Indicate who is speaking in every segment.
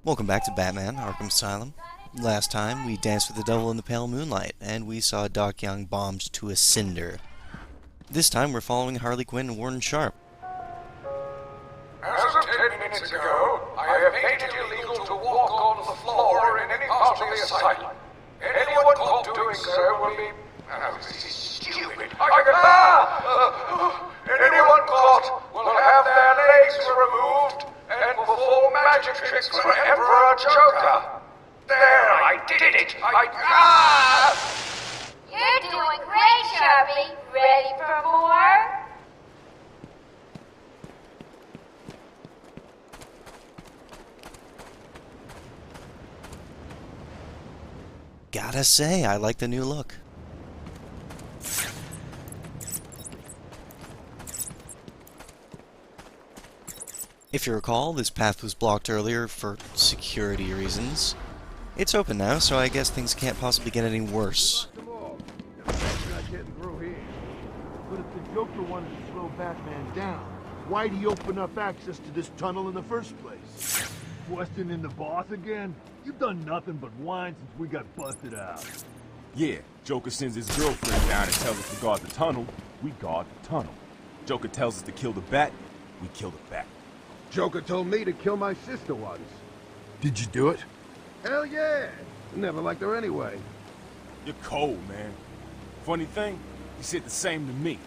Speaker 1: Welcome back to Batman, Arkham Asylum. Last time, we danced with the devil in the pale moonlight, and we saw Doc Young bombed to a cinder. This time, we're following Harley Quinn and Warden Sharp.
Speaker 2: As of 10 minutes ago, I have made it illegal to walk on the floor in any part of the asylum. Anyone caught doing so will be... this is stupid. Anyone caught will have their legs removed and perform magic tricks for Emperor Joker. There, I did it!
Speaker 3: You're doing great, Sharpie. Ready for more?
Speaker 1: Gotta say, I like the new look. If you recall, this path was blocked earlier for security reasons. It's open now, so I guess things can't possibly get any worse.
Speaker 4: Not getting through here. But if the Joker wanted to slow Batman down, why'd he open up access to this tunnel in the first place? Questioning the boss again? You've done nothing but whine since we got busted out.
Speaker 5: Yeah, Joker sends his girlfriend down and tells us to guard the tunnel. We guard the tunnel. Joker tells us to kill the Bat. We kill the Bat.
Speaker 4: Joker told me to kill my sister once. Did you do it? Hell yeah! Never liked her anyway.
Speaker 5: You're cold, man. Funny thing, he said the same to me.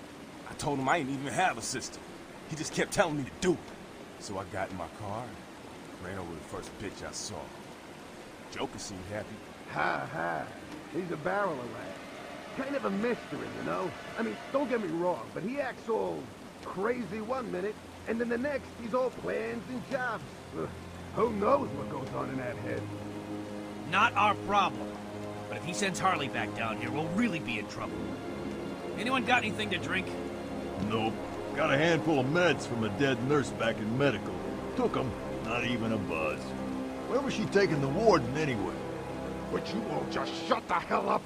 Speaker 5: I told him I didn't even have a sister. He just kept telling me to do it. So I got in my car and ran over the first bitch I saw. Joker seemed happy.
Speaker 4: Ha ha. He's a barrel of laughs. Kind of a mystery, you know? I mean, don't get me wrong, but he acts all crazy one minute, and then the next, he's all plans and jobs. Who knows what goes on in that head?
Speaker 6: Not our problem. But if he sends Harley back down here, we'll really be in trouble. Anyone got anything to drink?
Speaker 7: Nope. Got a handful of meds from a dead nurse back in medical. Took them, not even a buzz. Where was she taking the warden anyway?
Speaker 4: But you won't just shut the hell up?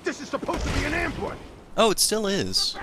Speaker 4: This is supposed to be an ambush!
Speaker 1: Oh, it still is.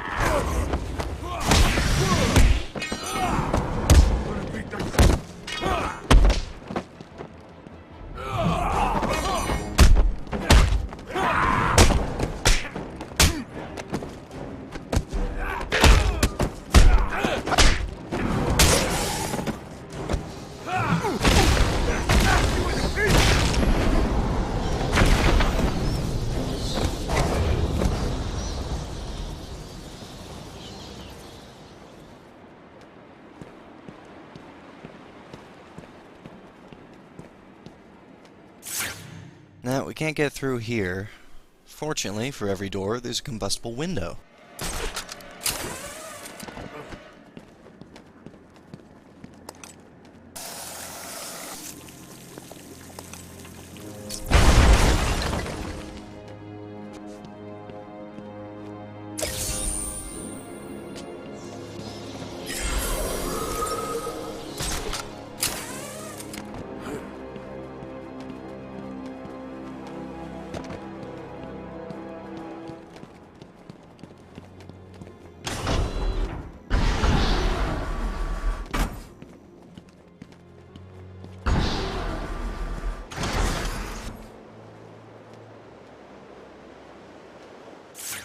Speaker 1: Now, we can't get through here. Fortunately, for every door, there's a combustible window.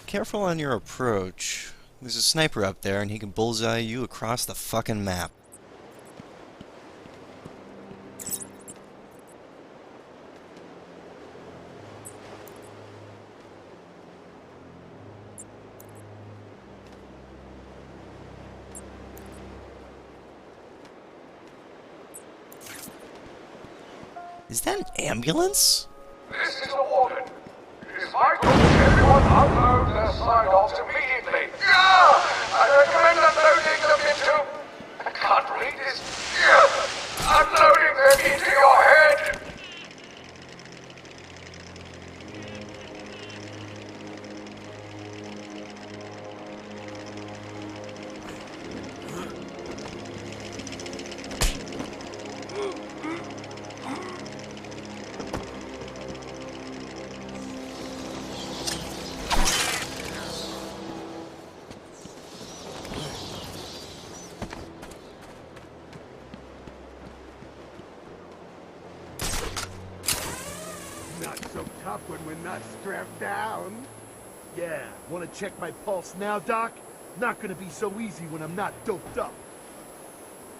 Speaker 1: Careful on your approach. There's a sniper up there and he can bullseye you across the fucking map. Is that an ambulance?
Speaker 2: This is a warden. It is my call to everyone upload their sign-offs immediately. I recommend uploading them into... I can't read this. Uploading them into your head.
Speaker 4: not so tough when we're not strapped down. Yeah, wanna check my pulse now, Doc? Not gonna be so easy when I'm not doped up.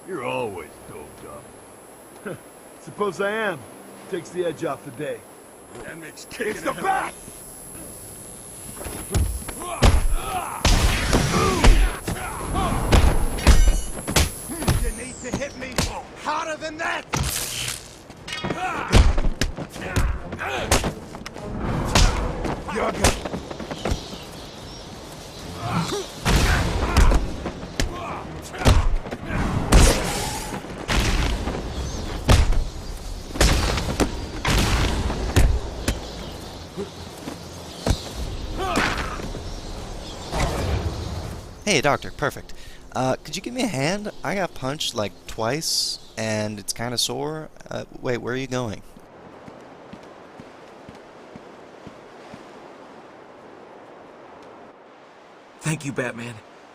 Speaker 7: You're always doped up.
Speaker 4: Suppose I am. Takes the edge off the day.
Speaker 5: That makes kicking
Speaker 4: It's the
Speaker 5: hell.
Speaker 4: bat!
Speaker 2: You need to hit me harder than that! You're good.
Speaker 1: Hey, doctor, perfect. Could you give me a hand? I got punched like twice, and it's kind of sore. Wait, where are you going?
Speaker 8: Thank you, Batman.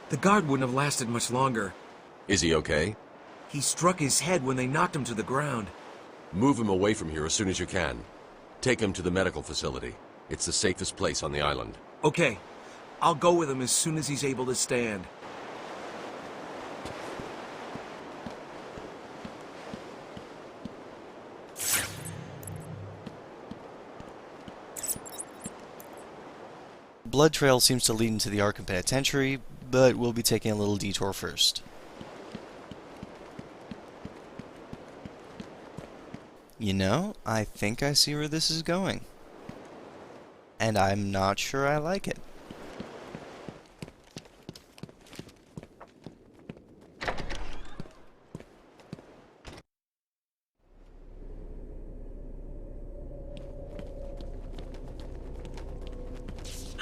Speaker 8: The guard wouldn't have lasted much longer.
Speaker 9: Is he okay?
Speaker 8: He struck his head when they knocked him to the ground.
Speaker 9: Move him away from here as soon as you can. Take him to the medical facility. It's the safest place on the island.
Speaker 8: Okay, I'll go with him as soon as he's able to stand.
Speaker 1: Blood trail seems to lead into the Arkham Penitentiary, but we'll be taking a little detour first. You know, I think I see where this is going. And I'm not sure I like it.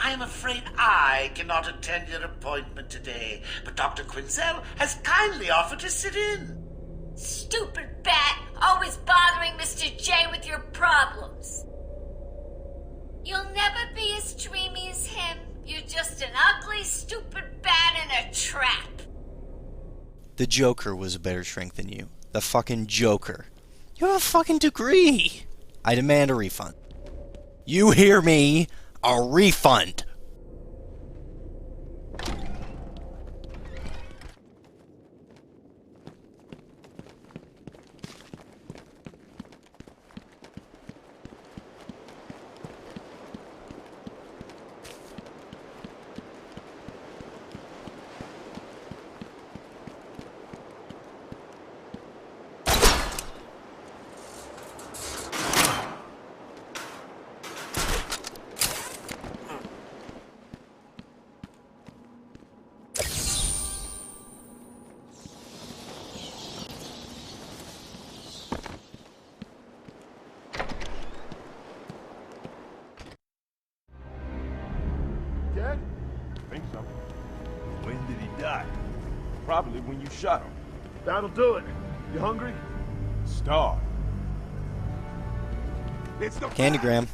Speaker 10: I'm afraid I cannot attend your appointment today, but Dr. Quinzel has kindly offered to sit in.
Speaker 3: Stupid bat, always bothering Mr. J with your problems. You'll never be as dreamy as him. You're just an ugly, stupid bat in a trap.
Speaker 1: The Joker was a better shrink than you. The fucking Joker. You have a fucking degree! I demand a refund. You hear me? A refund!
Speaker 4: Dead?
Speaker 5: Think so.
Speaker 7: When did he die?
Speaker 5: Probably when you shot him.
Speaker 4: That'll do it. You hungry?
Speaker 5: Starved.
Speaker 4: It's the
Speaker 1: Candygram.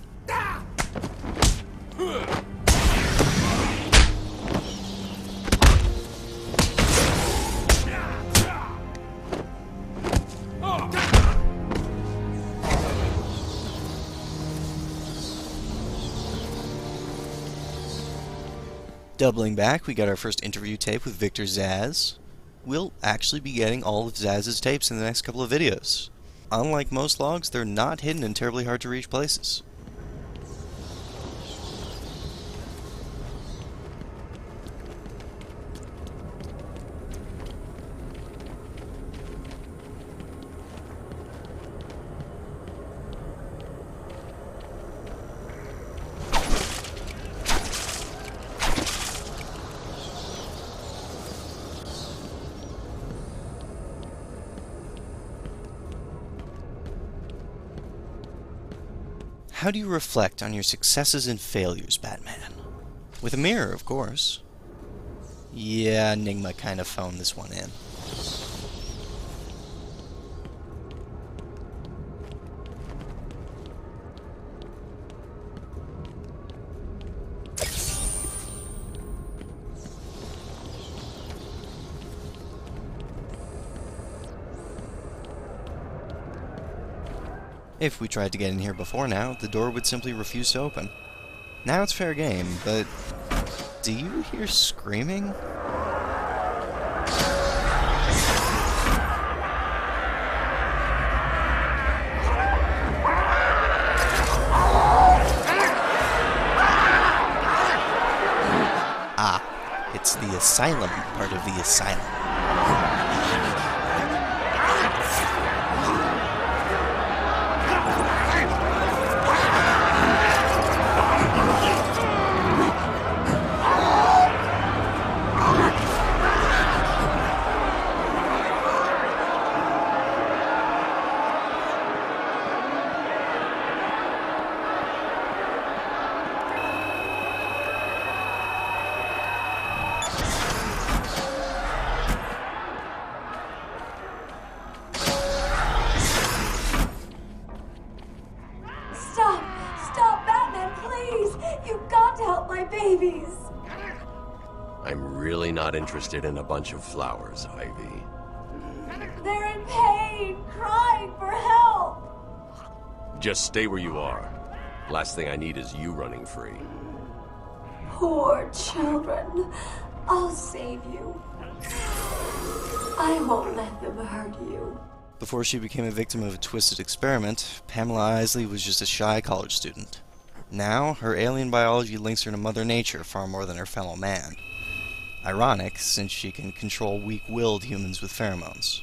Speaker 1: Doubling back, we got our first interview tape with Victor Zsasz. We'll actually be getting all of Zsasz's tapes in the next couple of videos. Unlike most logs, they're not hidden in terribly hard to reach places. How do you reflect on your successes and failures, Batman? With a mirror, of course. Yeah, Enigma kind of phoned this one in. If we tried to get in here before now, the door would simply refuse to open. Now it's fair game, but do you hear screaming? Ah, it's the asylum part of the asylum.
Speaker 11: Stop, Batman, please! You've got to help my babies!
Speaker 9: I'm really not interested in a bunch of flowers, Ivy.
Speaker 11: They're in pain, crying for help!
Speaker 9: Just stay where you are. Last thing I need is you running free.
Speaker 11: Poor children. I'll save you. I won't let them hurt you.
Speaker 1: Before she became a victim of a twisted experiment, Pamela Isley was just a shy college student. Now, her alien biology links her to Mother Nature far more than her fellow man. Ironic, since she can control weak-willed humans with pheromones.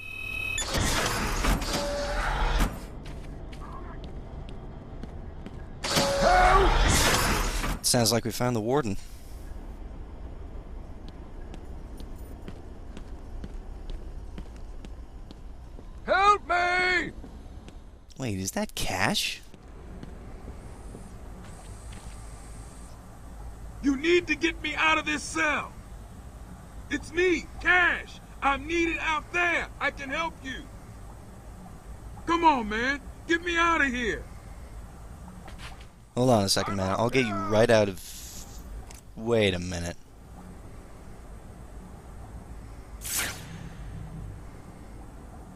Speaker 1: Sounds like we found the warden.
Speaker 5: Help me!
Speaker 1: Wait, is that Cash?
Speaker 5: You need to get me out of this cell. It's me, Cash. I'm needed out there. I can help you. Come on, man. Get me out of here.
Speaker 1: Hold on a second, man. I'll get you right out of... Wait a minute.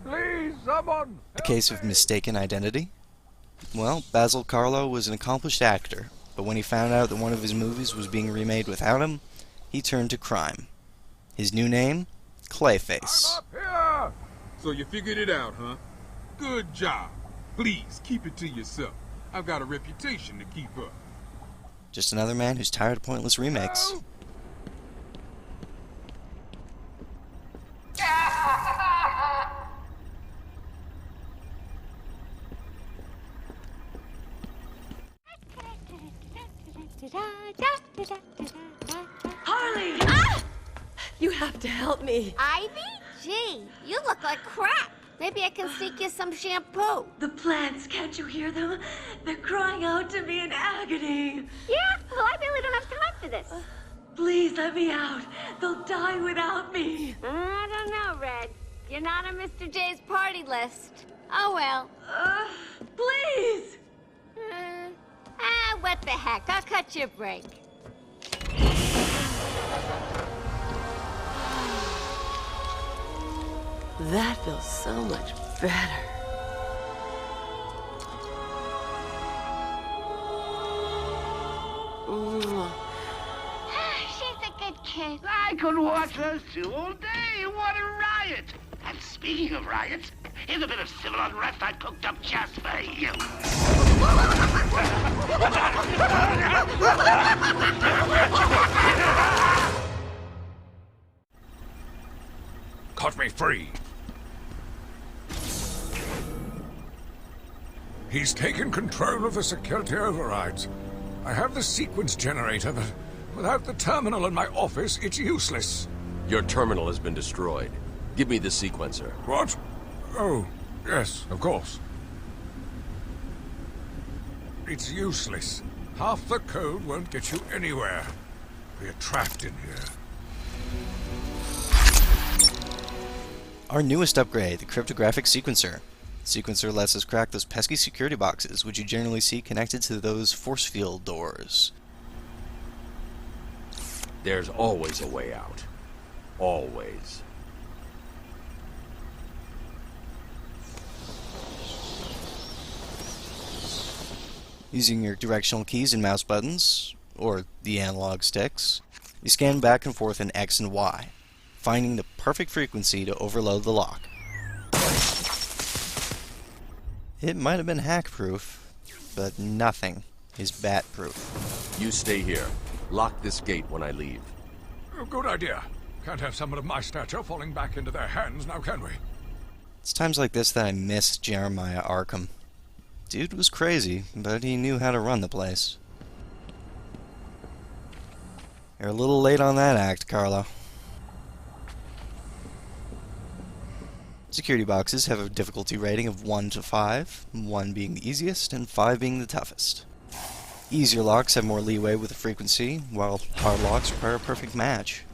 Speaker 5: Please, someone.
Speaker 1: A case of mistaken identity? Well, Basil Carlo was an accomplished actor, but when he found out that one of his movies was being remade without him, he turned to crime. His new name? Clayface.
Speaker 5: I'm up here. So you figured it out, huh? Good job. Please, keep it to yourself. I've got a reputation to keep up.
Speaker 1: Just another man who's tired of pointless remakes.
Speaker 11: Harley! Ah! You have to help me.
Speaker 3: Ivy? Gee, you look like crap. Maybe I can sneak you some shampoo.
Speaker 11: The plants, can't you hear them? They're crying out to me in agony.
Speaker 3: Yeah? Well, I really don't have time for this.
Speaker 11: Please let me out. They'll die without me.
Speaker 3: I don't know, Red. You're not on Mr. J's party list. Oh, well.
Speaker 11: Please!
Speaker 3: What the heck? I'll cut you a break.
Speaker 11: That feels so much better.
Speaker 3: She's a good kid.
Speaker 10: I could watch those two all day. What a riot! And speaking of riots, here's a bit of civil unrest I cooked up just for you.
Speaker 12: Cut me free. He's taken control of the security overrides. I have the sequence generator, but without the terminal in my office, it's useless.
Speaker 9: Your terminal has been destroyed. Give me the sequencer.
Speaker 12: What? Oh, yes, of course. It's useless. Half the code won't get you anywhere. We're trapped in here.
Speaker 1: Our newest upgrade, the cryptographic sequencer. Sequencer lets us crack those pesky security boxes, which you generally see connected to those force field doors.
Speaker 9: There's always a way out. Always.
Speaker 1: Using your directional keys and mouse buttons, or the analog sticks, you scan back and forth in X and Y, finding the perfect frequency to overload the lock. It might have been hack-proof, but nothing is bat-proof.
Speaker 9: You stay here. Lock this gate when I leave.
Speaker 12: Oh, good idea. Can't have someone of my stature falling back into their hands now, can we?
Speaker 1: It's times like this that I miss Jeremiah Arkham. Dude was crazy, but he knew how to run the place. You're a little late on that act, Carlo. Security boxes have a difficulty rating of 1 to 5, 1 being the easiest and 5 being the toughest. Easier locks have more leeway with the frequency, while hard locks require a perfect match.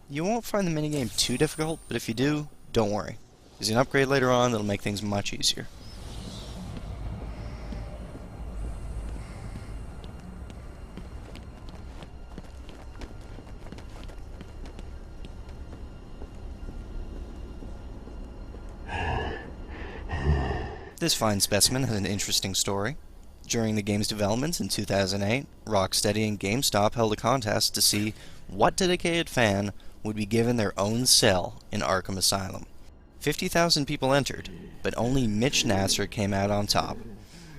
Speaker 1: You won't find the minigame too difficult, but if you do, don't worry. There's an upgrade later on that'll make things much easier. This fine specimen has an interesting story. During the game's development in 2008, Rocksteady and GameStop held a contest to see what dedicated fan would be given their own cell in Arkham Asylum. 50,000 people entered, but only Mitch Nasser came out on top.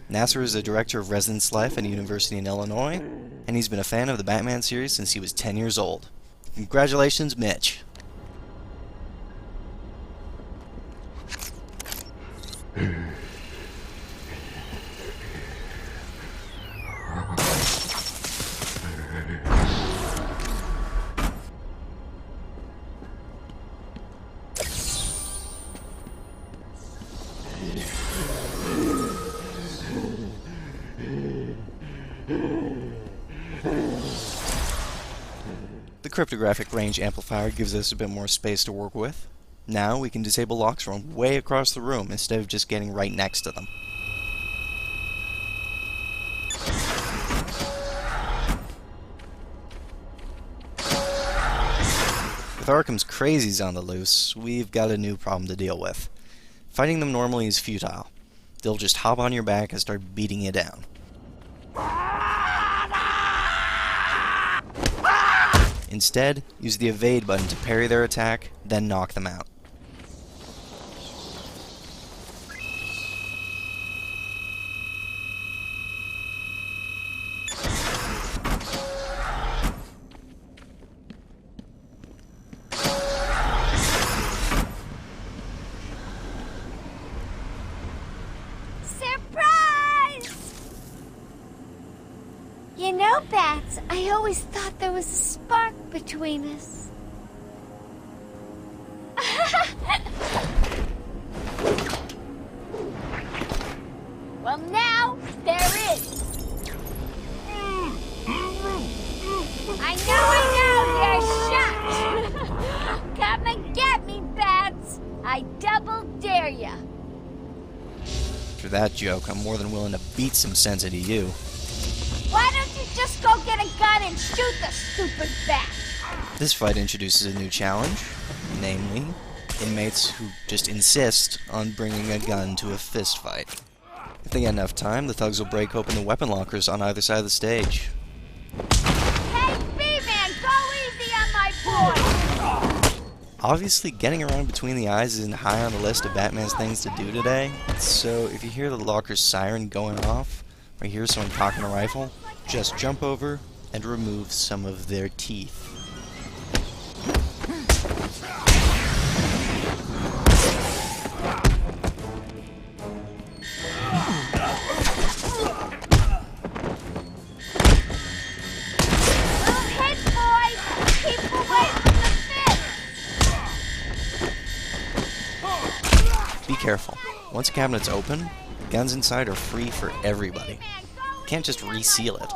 Speaker 1: Nasser is the director of residence life at a university in Illinois, and he's been a fan of the Batman series since he was 10 years old. Congratulations, Mitch! The cryptographic range amplifier gives us a bit more space to work with. Now we can disable locks from way across the room instead of just getting right next to them. With Arkham's crazies on the loose, we've got a new problem to deal with. Fighting them normally is futile. They'll just hop on your back and start beating you down. Instead, use the evade button to parry their attack, then knock them out.
Speaker 3: You know, Bats, I always thought there was a spark between us. Well, now there is. I know, you're shocked. Come and get me, Bats. I double dare ya.
Speaker 1: For that joke, I'm more than willing to beat some sense into you.
Speaker 3: Why don't you just go get a gun and shoot the stupid bat?
Speaker 1: This fight introduces a new challenge, namely, inmates who just insist on bringing a gun to a fist fight. If they get enough time, the thugs will break open the weapon lockers on either side of the stage.
Speaker 3: Hey, B-Man, go easy on my boy!
Speaker 1: Obviously, getting around between the eyes isn't high on the list of Batman's things to do today, so if you hear the locker's siren going off, or hear someone cocking a rifle, just jump over and remove some of their teeth.
Speaker 3: Move hit, boys! Keep away from the fist!
Speaker 1: Be careful. Once a cabinet's open, guns inside are free for everybody. You can't just reseal it.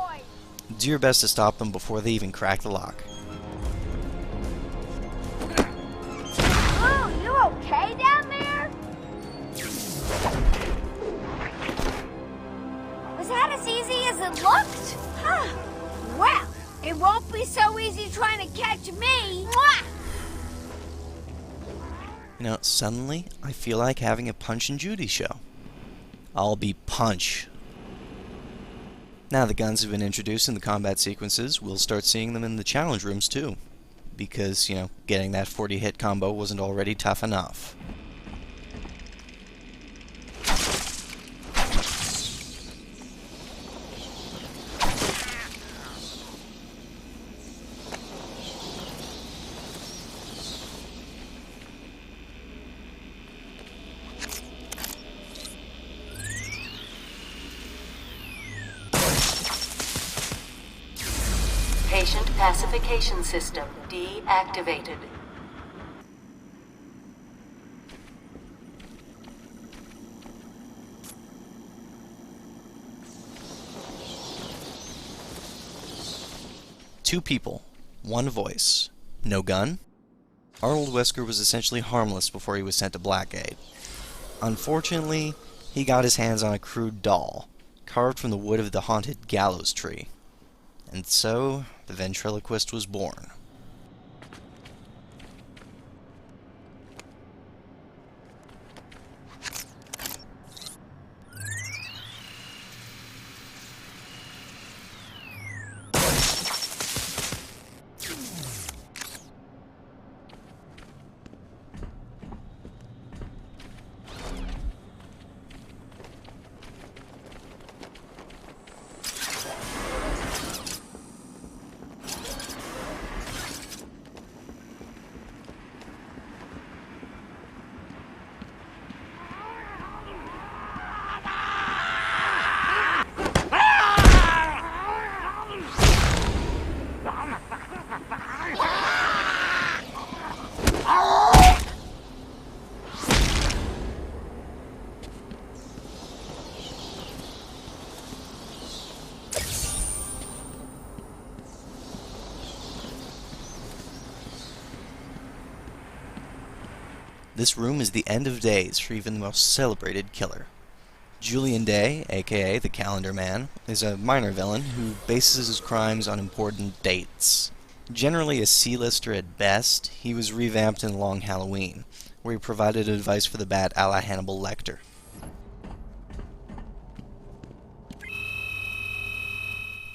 Speaker 1: Do your best to stop them before they even crack the lock.
Speaker 3: Oh, you okay down there? Was that as easy as it looked? Huh. Well, it won't be so easy trying to catch me. Mwah!
Speaker 1: You know, suddenly, I feel like having a Punch and Judy show. I'll be Punch. Now the guns have been introduced in the combat sequences, we'll start seeing them in the challenge rooms too. Because, getting that 40-hit combo wasn't already tough enough.
Speaker 11: Patient pacification system deactivated.
Speaker 1: Two people, one voice, no gun? Arnold Wesker was essentially harmless before he was sent to Blackgate. Unfortunately, he got his hands on a crude doll, carved from the wood of the haunted gallows tree. And so, the ventriloquist was born. This room is the end of days for even the most celebrated killer. Julian Day, aka the Calendar Man, is a minor villain who bases his crimes on important dates. Generally a C-lister at best, he was revamped in Long Halloween, where he provided advice for the bat a la Hannibal Lecter.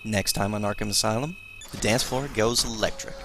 Speaker 1: Next time on Arkham Asylum, the dance floor goes electric.